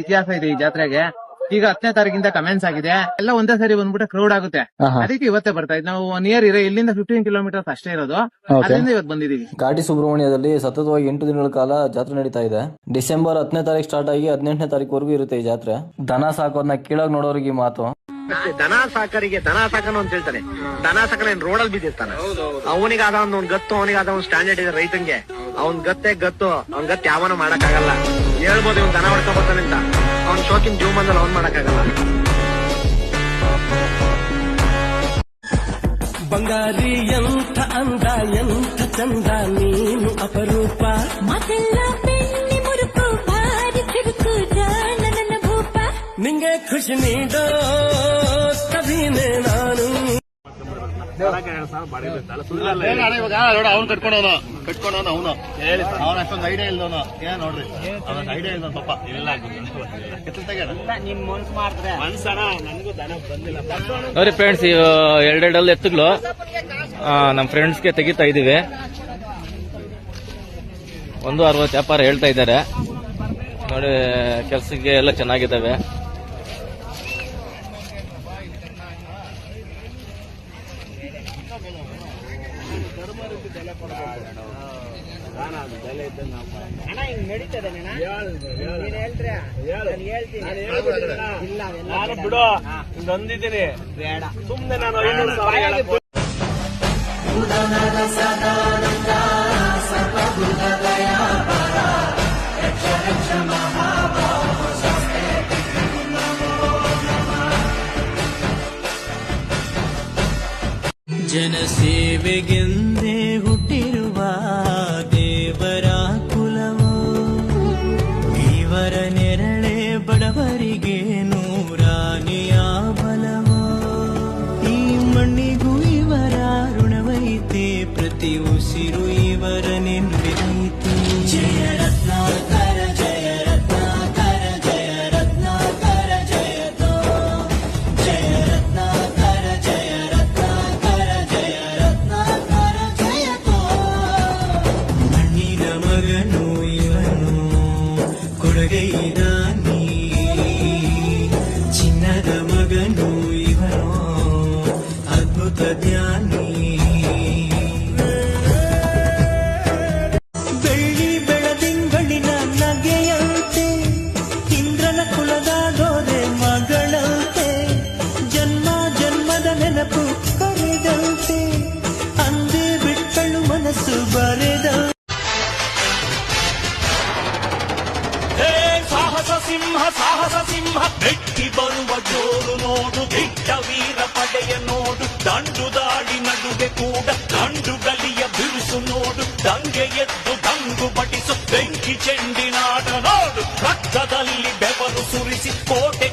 ಇತಿಹಾಸ ಇದೆ ಈ ಜಾತ್ರೆಗೆ. ಈಗ 10ನೇ ತಾರೀಕಿಂದ ಕಮೆನ್ಸ್ ಆಗಿದೆ. ಎಲ್ಲ ಒಂದೇ ಸರಿ ಬಂದ್ಬಿಟ್ಟು ಕ್ರೌಡ್ ಆಗುತ್ತೆ. ಅದಕ್ಕೆ ಇವತ್ತೇ ಬರ್ತಾ ಇದ್ ನಾವು ನಿಯರ್ ಇಲ್ಲಿಂದ 15 ಕಿಲೋಮೀಟರ್ಸ್ ಅಷ್ಟೇ ಇರೋದು. ಅದರಿಂದ ಇವತ್ತು ಬಂದಿದೀವಿ. ಘಾಟಿ ಸುಬ್ರಹ್ಮಣ್ಯದಲ್ಲಿ ಸತತವಾಗಿ 8 ದಿನಗಳ ಕಾಲ ಜಾತ್ರೆ ನಡೀತಾ ಇದೆ. ಡಿಸೆಂಬರ್ 10ನೇ ತಾರೀಕು ಸ್ಟಾರ್ಟ್ ಆಗಿ 18ನೇ ತಾರೀಕುವರೆಗೂ ಇರುತ್ತೆ ಈ ಜಾತ್ರೆ. ದನ ಸಾಕೋದನ್ನ ಕೀಳಾಗ್ ನೋಡೋರಿಗೆ ಮಾತು. ದನ ಸಾಕರಿಗೆ ದನ ಸಾಕನು ಅಂತ ಹೇಳ್ತಾನೆ. ದನ ಸಾಕನ ರೋಡಲ್ಲಿ ಬಿದ್ದಿರ್ತಾನೆ. ಅವನಿಗಾದ ಒಂದು ಗತ್ತು, ಅವನಿಗಾದ ಒಂದು ಸ್ಟ್ಯಾಂಡರ್ಡ್ ಇದೆ ರೈತಂಗೆ. ಅವ್ನ್ ಗತ್ತೆ ಗತ್ತು, ಅವ್ನ್ ಗತ್ತು ಯಾವನ ಮಾಡಕ್ಕಾಗಲ್ಲ. ಹೇಳ್ಬೋದು ಇವ್ನು ದನ ಹೊಡ್ಕೊಬರ್ತಾನೆ ಅಂತ. ಅವ್ನ್ ಶೋಕಿನ ಜೀವಮಾನದಲ್ಲಿ ಅವ್ನ್ ಮಾಡಕ್ಕಾಗಲ್ಲ. ಬಂಗಾರಿ ಎಂಥ ಅಂದ ಎಂಥ ಚಂದ ನೀನು ಅಪರೂಪ. ಮಾತೆಲ್ಲ ಬೆಣ್ಣೆ ಮುರುಕು ಭಾರಿ ಚುರುಕು ಜಾಣ ನನ್ನ ಭೂಪ. ನಿಂಗೆ ಖುಷಿ ನೀಡೋ ಕವಿನೇ ನಾನು. ಅವ್ನು ಕಟ್ಕೊಂಡವನು ಅವನು ಅವನ ಅಷ್ಟೊಂದು ಐಡಿಯಾ ಇಲ್ದವನು. ಏನ್ ನೋಡ್ರಿ ಅವನ ಐಡಿಯಾ ಇಲ್ದ ಪಾಪ. ನೋಡಿ ಫ್ರೆಂಡ್ಸ್, ಎರಡೆರಡಲ್ಲಿ ಎತ್ತುಗಳು ನಮ್ಮ ಫ್ರೆಂಡ್ಸ್ಗೆ ತೆಗಿತಾ ಇದೀವಿ. 160 ವ್ಯಾಪಾರ ಹೇಳ್ತಾ ಇದ್ದಾರೆ. ನೋಡಿ ಕೆಲ್ಸಕ್ಕೆ ಎಲ್ಲ ಚೆನ್ನಾಗಿದ್ದಾವೆ. ನಾನು ಬಿಡು ಬಂದಿದ್ದೀನಿ ಬೇಡ ಸುಮ್ನೆ ನಾನು 500,000 ಜನಸೇವೆಗೆಂದೇ ಹುಟ್ಟಿರುವ ದೇವರ ಕುಲವೋ, ಇವರ ನೆರಳೆ ಬಡವರಿಗೆ ನೂರಾನೆಯ ಬಲವೋ. ಈ ಮಣ್ಣಿಗೂ ಇವರ ಋಣವೈತೆ, ಪ್ರತಿ ಉಸಿರು ಇವರ ನೆನಪಿದೈತೆ. ಜಯ ರತ್ನಾಕರ ಜಯ ರತ್ನಾಕರ ಜಯ ರತ್ನಾಕರ ಜಯತೋ. ಜಯ ರತ್ನಾಕರ ಜಯ ರತ್ನಾಕರ ಜಯ ರತ್ನಾಕರ ಜಯತೋ. ಮಣ್ಣಿನ ಮಗನು ಇವನು, ಕೊಡುಗೆಯಿದ ನೀ. ಚಿನ್ನದ ಮಗನು ಇವನು, ಅದ್ಭುತ ಜ್ಞಾನಿ. ಬೆಳ್ಳಿ ಬೆಳದಿಂಗಳಿನ ನಗೆಯಂತೆ, ಇಂದ್ರನ ಕುಲದ ಗೋರೆ ಮಗಳಂತೆ. ಜನ್ಮ ಜನ್ಮದ ನೆನಪು ಕರೆದಂತೆ, ಅಂದೇ ಬಿಟ್ಟಳು ಮನಸ್ಸು ಬರೆದ. ಸಾಹಸ ಸಿಂಹ ಬೆಟ್ಟಿ ಬರುವ ಜೋರು ನೋಡು. ದಿಟ್ಟ ವೀರ ಪಡೆಯ ನೋಡು. ದಂಡು ದಾಳಿ ನಡುವೆ ಕೂಡ ದಂಡುಗಲಿಯ ಬಿರುಸು ನೋಡು. ದಂಗೆ ಎದ್ದು ದಂಗು ಬಡಿಸು ಬೆಂಕಿ ಚೆಂಡಿನಾಟ ನೋಡು. ರಕ್ತದಲ್ಲಿ ಬೆವರು ಸುರಿಸಿ ಕೋಟೆ